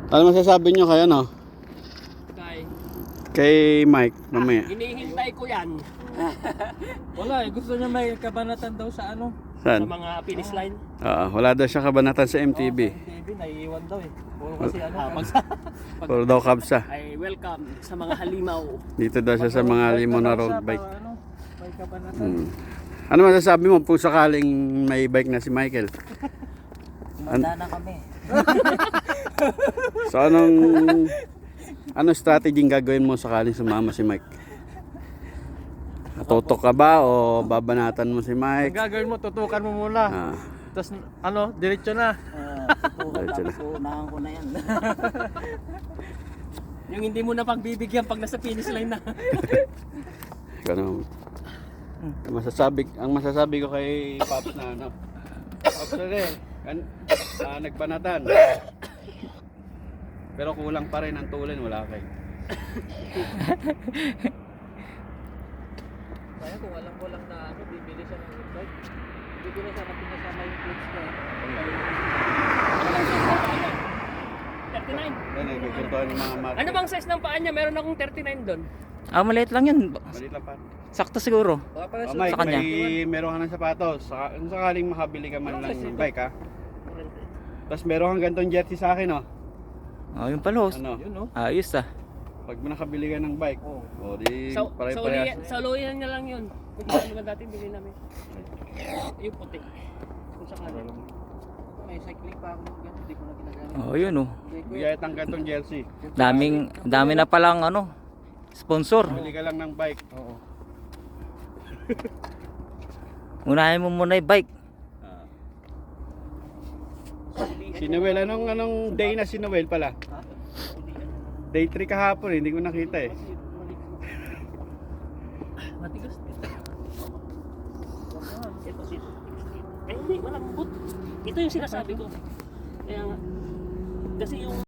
Ano masasabi nyo kay ano? Kay Mike, mamaya. Hinihintay ko yan Wala eh, gusto niya may kabanatan daw sa ano. sa Saan? mga finish line. Wala daw siya kabanatan sa MTB. MTV, naiiwan daw eh. Puro kasi ano. Puro daw kabsa. Ay welcome sa mga halimaw. Dito daw siya sa mga limo na road bike. Ano, may kabanatan. Ano masasabi mo kung sakaling may bike na si Michael? Kumanda na kami. So ano strategy gagawin mo sakaling sumama si Mike? Tutok ka ba o babanatan mo si Ang Mike? gagawin mo, tutukan mo muna. Tapos ano, diretso na. Diretso na. Unahan ko na yan. Yung hindi mo na pagbibigyan pag nasa finish line na. Ano? Ang masasabi ko kay Pops na ano? Pops nagbanatan. Pero kulang pa rin ang tulin, wala kay. Kaya kung alam ko lang na ano, bibili siya ng bike. Hindi ko na sana pinasama yung clutch na. 39. Yan, nagkukuntuhan yung mga mat. Ano bang size ng paa niya? Meron akong 39 doon. Maliit lang yun. Maliit lang pa. Sakto siguro. Mike, sa kanya. meron ka ng sapatos. Kung sakaling makabili ka man lang ng bike ha. Tapos meron kang ganitong jersey sa akin oh. Yung palos. Ano? Yun no? Ayos ah. Pag nakabili ka ng bike, di pare-parehas. Sa ulihan niya lang yun. Kung ano dati bili namin. Yung puti. Kung sakali. May cycling pa ako ganito, hindi ko na ginagamit. Yun oh. Bigay ang ganitong jersey. Dami na palang ano, sponsor. Bili ka lang ng bike. Oo. Unahin mo muna yung bike. Si Noel, anong day na si Noel pala? Day 3 kahapon, hindi ko nakita eh. Matigas. Ito si. Ay hindi, malambot. Ito yung sinasabi ko. Kaya nga. Kasi yung